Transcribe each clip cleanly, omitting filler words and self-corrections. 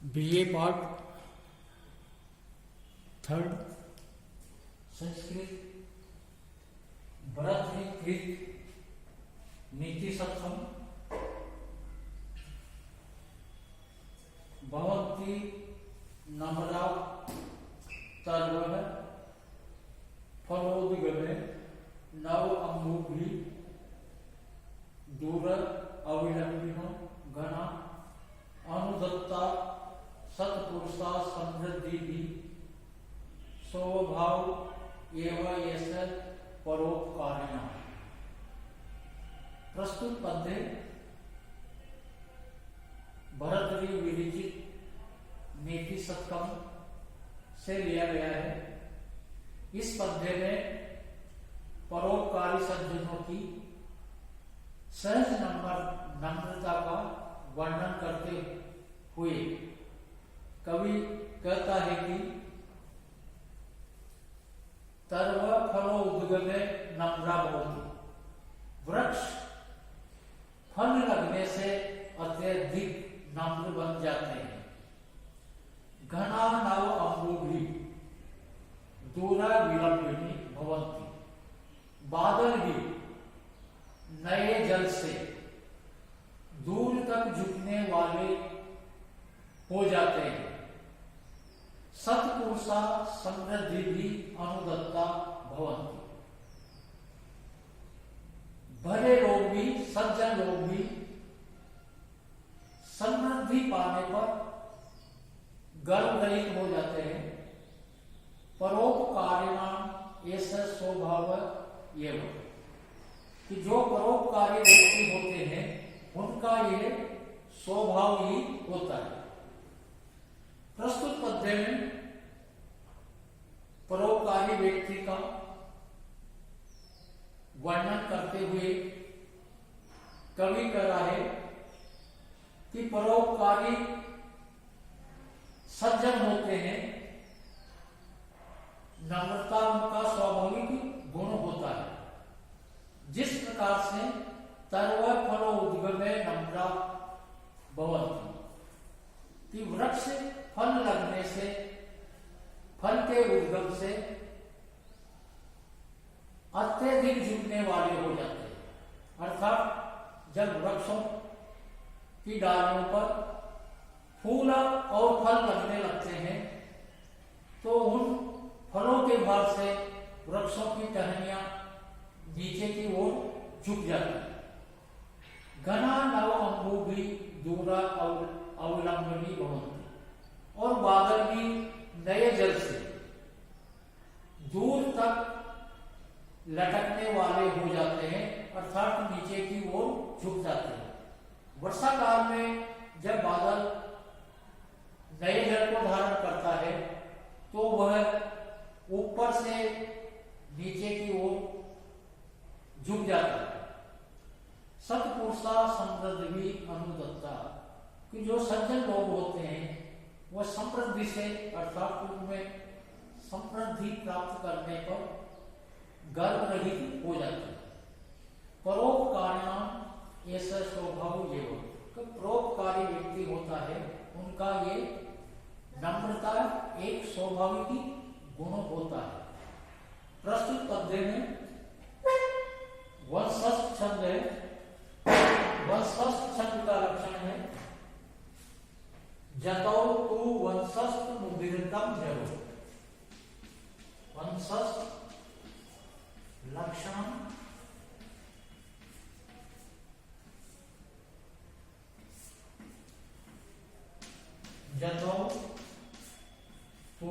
BA part third Sanskrit भरतकृत नीति सत्सम भवन्ति नम्रा तर्वः फलोद्गमे नव अम्बुभि दूर अविलंबिनो घना अनुदत्ता सत्पुरुषा समृद्धि भी स्वभाव एवं यश परोपकारिणा। प्रस्तुत पद्य भरतरी विरचित नीति सत्कम से लिया गया है। इस पद्य में परोपकारी सज्जनों की सहज नम्रता का वर्णन करते हुए कवि कहता है कि तर्व फलो उद्गमे नम्रा भवति, वृक्ष फल लगने से अत्यधिक नम्र बन जाते हैं। घना नव अम्बुभि दूरा विलंबिनी भवन्ति, बादल भी नए जल से दूर तक झुकने वाले हो जाते हैं। सत्पुरुषा समृद्धि भी अनुदत्ता भवन्ति, भले लोग भी सज्जन लोग भी समृद्धि पाने पर गर्व रहित हो जाते हैं। परोपकारिणाम ऐसा स्वभाव एवं कि जो परोपकारी व्यक्ति होते हैं उनका यह स्वभाव ही होता है। प्रस्तुत पद्य में परोपकारी व्यक्ति का वर्णन करते हुए कवि कह रहा है कि परोपकारी सज्जन होते हैं, नम्रता उनका स्वाभाविक गुण होता है। जिस प्रकार से तर्व फलो उद्गमे नम्रा भवन्ति कि वृक्ष फल लगने से, फल के उद्गम से अत्यधिक झुकने वाले हो जाते हैं। अर्थात जब वृक्षों की डालियों पर फूल और फल लगने लगते हैं तो उन फलों के भार से वृक्षों की टहनियां नीचे की ओर झुक जाती है। घना नव अम्बुभि दूरा अवलंबनी भवन्ति, और बादल भी नए जल से दूर तक लटकने वाले हो जाते हैं, अर्थात नीचे की ओर झुक जाते हैं। वर्षा काल में जब बादल नए जल को धारण करता है तो वह ऊपर से नीचे की ओर झुक जाता है। सत्पुरुषा समृद्धि अनुदत्ता कि जो सज्जन लोग होते हैं वह समृद्धि से, अर्थात उनमें समृद्धि प्राप्त करने पर गर्व रहित हो जाते हैं। परोपकारिणाम ऐसा स्वभाव एवं परोपकारी व्यक्ति होता है उनका ये नम्रता एक स्वाभाविक गुण होता है। प्रस्तुत पद्य में वंशस्थ छंद है। वंशस्थ छंद का लक्षण है जतौ तु वंशस्थ मुदीरतम जरो। वंशस्थ लक्षण जतौ तु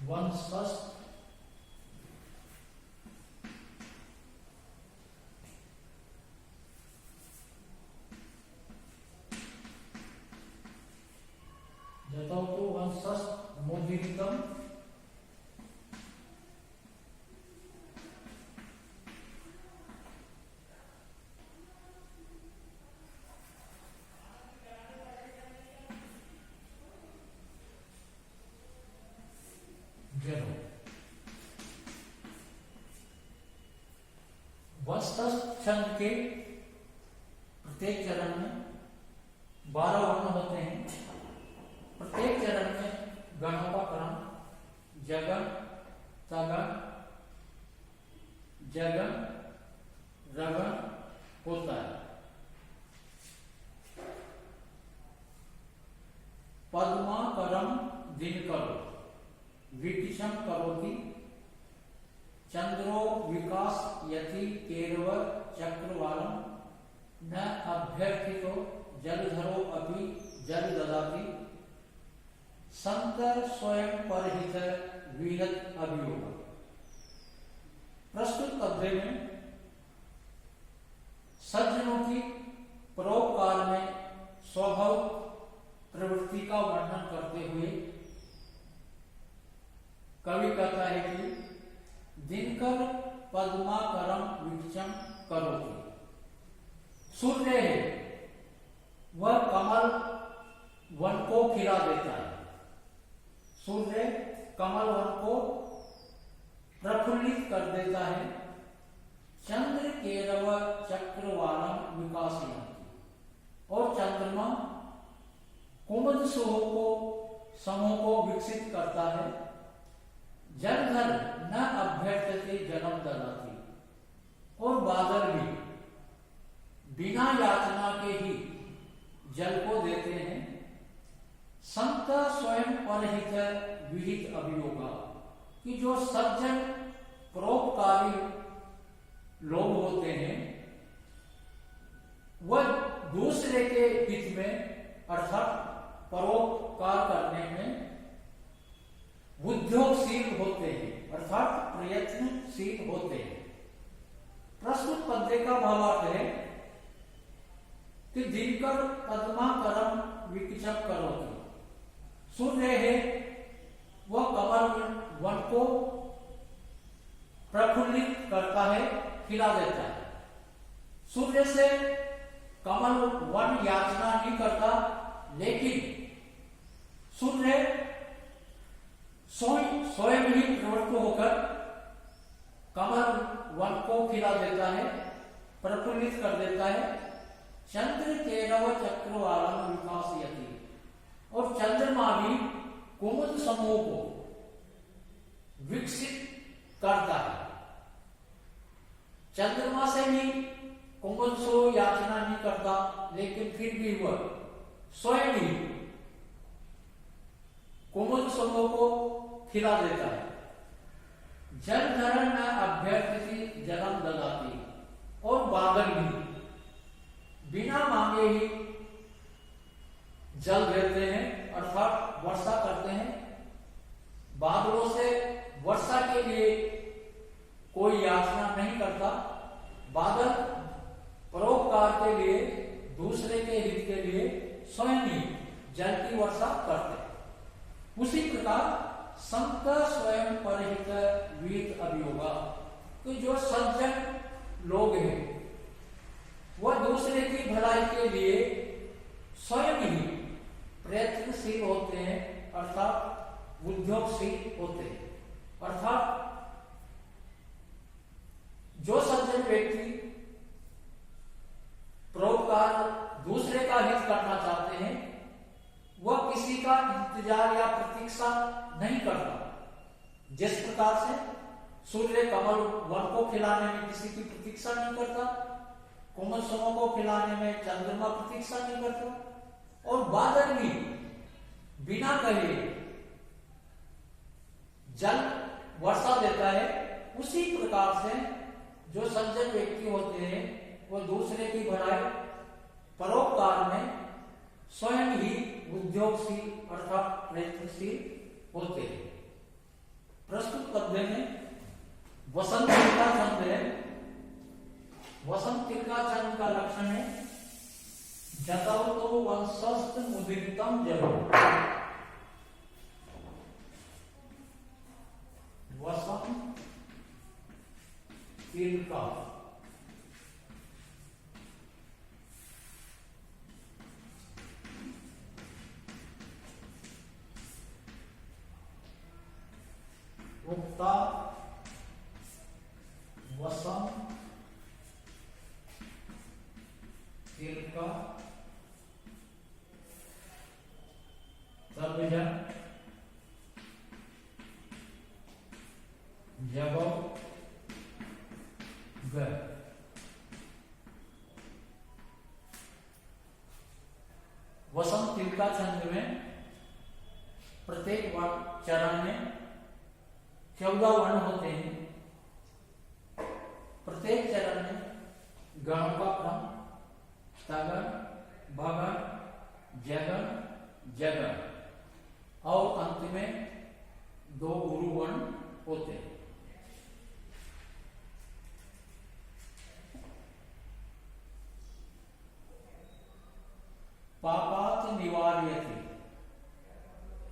वंशस्थ जतौ तु वंशस्थ मुदीरितम जरो। वंशस्थ छंद के प्रत्येक चरण में 12 वर्ण होते जगन, तगन, जगन, रगन होता है। पद्माकरम दिनकरो विकिशम करोति, चंद्रो विकास यति केरव चक्रवालम, न अभ्यर्थितो जलधरो अपि जल ददाति, संत स्वयं परहित विहत अभियोग। प्रस्तुत पद्य में सज्जनों की परोपकार में स्वाभाविक प्रवृत्ति का वर्णन करते हुए कवि कहता है कि दिनकर पद्माकरम विक्षम करोति। सूर्य है वह कमल वन को खिला देता है। सूर्य कमल वन को प्रफुल्लित कर देता है। चंद्र केरव चक्रवालम विकासयन्ति, और चंद्रमा कुमुद समूह को विकसित करता है। जलधर न अभ्यर्थते जलम ददाति, और बादल भी बिना याचना के ही जल को देते हैं। संत स्वयं परहित विहित अभियोगा, कि जो सज्जन परोपकारी लोग होते हैं वह दूसरे के हित में अर्थात परोपकार करने में उद्योगशील होते हैं, अर्थात प्रयत्नशील होते हैं। प्रस्तुत पद्य का भावार्थ है कि दिनकर पद्माकरम विकिशम करोति। सूर्य है वह कमल वन को प्रफुल्लित करता है, खिला देता है। सूर्य से कमल वन याचना नहीं करता, लेकिन सूर्य स्वयं ही प्रवृत्त होकर कमल वन को खिला देता है, प्रफुल्लित कर देता है। चंद्र केरव चक्रवालम विकासयति, और चंद्रमा भी कुमुद समूह को विकसित करता है। चंद्रमा से भी कुमुद सो याचना नहीं करता, लेकिन फिर भी वह स्वयं ही कुमुद समूह को खिला देता है। जलधर न अभ्यर्थति जलम ददाति, और बादल भी बिना मांगे ही जल देते हैं, अर्थात वर्षा करते हैं। बादलों से वर्षा के लिए कोई याचना नहीं करता। बादल परोपकार के लिए, दूसरे के हित के लिए स्वयं ही जल की वर्षा करते हैं। उसी प्रकार संत स्वयं परहित विहित अभियोगा, तो जो सज्जन लोग हैं वह दूसरे की भलाई के लिए स्वयं ही प्रयत्नशील होते हैं, अर्थात उद्योगशील होते हैं। अर्थात जो सज्जन व्यक्ति परोपकार दूसरे का हित करना चाहते हैं वह किसी का इंतजार या प्रतीक्षा नहीं करता। जिस प्रकार से सूर्य कमल वन को खिलाने में किसी की प्रतीक्षा नहीं करता, कोमल समूह को खिलाने में चंद्रमा प्रतीक्षा नहीं करता, और बादल भी बिना कहे जल वर्षा देता है। उसी प्रकार से जो सज्जन व्यक्ति होते हैं वो दूसरे की भलाई परोपकार में स्वयं ही उद्योगशील अर्थात प्रयत्नशील होते हैं। प्रस्तुत पद्य में वसंत का छंद है। वसंत का छंद का लक्षण है जतवतो वंशस्थ मुदितम जब। वसंत का उक्ता वसंत का सर्वजन वसंत तिलका छंद में प्रत्येक चरण में 14 वर्ण होते हैं। प्रत्येक चरण में गणों का क्रम तगण, भगण, जगण, जगण और अंत में 2 गुरु वर्ण होते हैं। पापात निवार्यते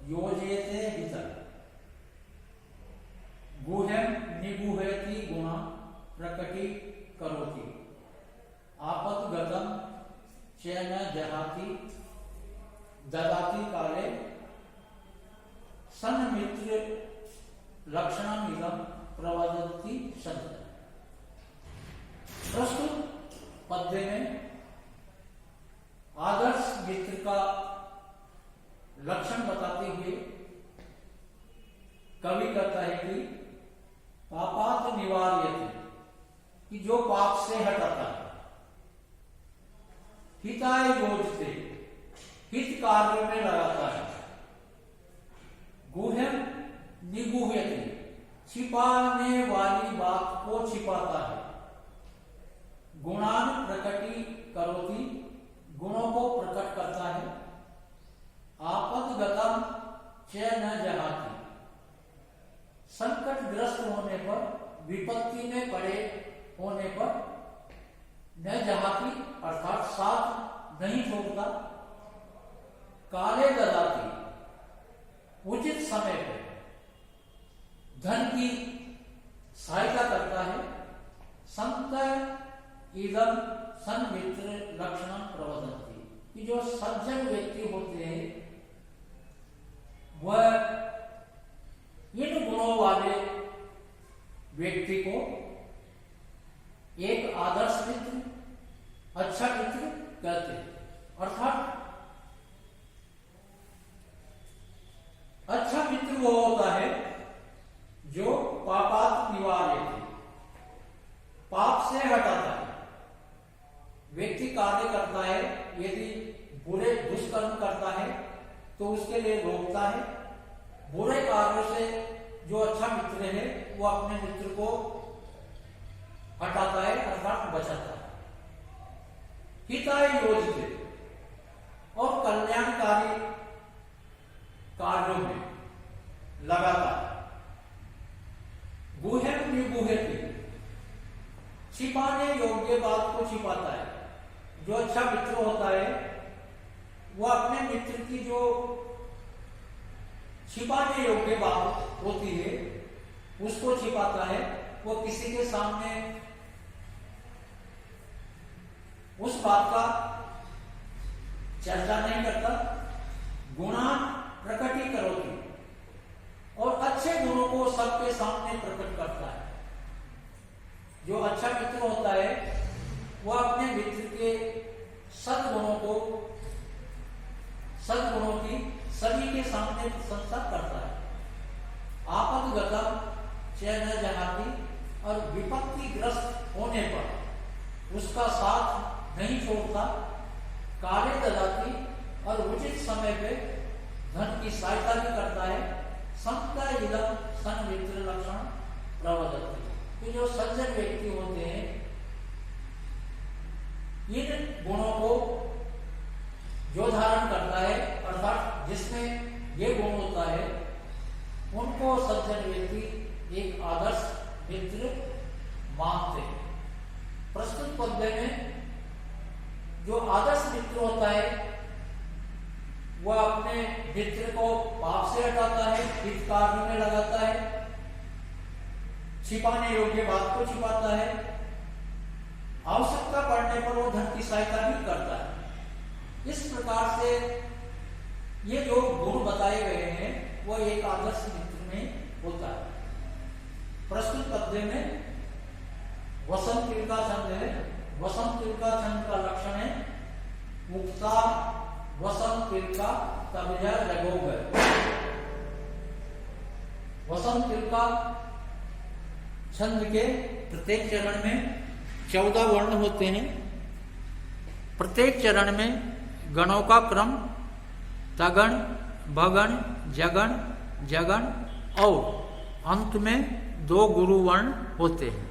योजयते हितं गुह्यं निगुह्यति गुणा प्रकटीकरोति आपद्गतं च न जहाति ददाति काले सन्मित्र लक्षणमिदं प्रवदन्ति सन्त। प्रस्तुत पद्य में आदर्श मित्र का लक्षण बताते हुए कवि कहता है कि पापात निवार्यते, कि जो पाप से हटाता है, हिताय योजते, हित कार्य में लगाता है, गुह्यं निगुह्यते, छिपाने वाली बात को छिपाता है, गुणान प्रकटीकरोति, गुणों को प्रकट करता है, आपद्गतं च न जहाति, संकटग्रस्त होने पर, विपत्ति में पड़े होने पर न जहाति अर्थात साथ नहीं छोड़ता, काले ददाति उचित समय पर धन की सहायता करता है, संत इदम सन्मित्र लक्षणं प्रवदन्ति, कि जो सज्जन व्यक्ति होते हैं वह इन गुणों वाले व्यक्ति को एक आदर्श मित्र, अच्छा मित्र कहते हैं। अर्थात अच्छा मित्र वो होता है जो पापात निवार्यते, पाप से हटाता है। व्यक्ति कार्य करता है, यदि बुरे दुष्कर्म करता है तो उसके लिए रोकता है, बुरे कार्यों से जो अच्छा मित्र है वो अपने मित्र को हटाता है अर्थात बचाता है। हिताय योजते, और कल्याणकारी कार्यों में लगाता है। गुह्यं निगुह्यति, छिपाने योग्य बात को छिपाता है। जो अच्छा मित्र होता है वो अपने मित्र की जो छिपाने योग्य बात होती है उसको छिपाता है, वो किसी के सामने उस बात का चर्चा नहीं करता। गुणान प्रकटीकरोति, और अच्छे गुणों को सबके सामने प्रकट करता है। जो अच्छा मित्र होता है वह अपने मित्र के सद्गुणों की सभी के सामने प्रशंसा करता है। आपद्गतं च न जहाति, और विपत्तिग्रस्त होने पर उसका साथ नहीं छोड़ता। काले ददाति, और उचित समय पे धन की सहायता भी करता है। संत इदं सन्मित्र लक्षण प्रवदन्ति, कि जो सज्जन व्यक्ति होते हैं इन गुणों को जो धारण करता है अर्थात जिसमें ये गुण होता है उनको सज्जन व्यक्ति एक आदर्श मित्र मानते हैं। प्रस्तुत पद्य में जो आदर्श मित्र होता है वह अपने मित्र को पाप से हटाता है, हित कार्य में लगाता है, छिपाने योग्य बात को छिपाता है, आवश्यकता पड़ने पर वो धन की सहायता भी करता है। इस प्रकार से ये जो गुण बताए गए हैं वो एक आदर्श मित्र में होता है। प्रस्तुत पद्य में वसंत तिलका छंद है। वसंत तिलका छंद का लक्षण है मुक्ता वसंत तिलका तबजा जगोग। वसंत तिलका छंद के प्रत्येक चरण में 14 वर्ण होते हैं। प्रत्येक चरण में गणों का क्रम तगण, भगण, जगण, जगण और अंत में 2 गुरु वर्ण होते हैं।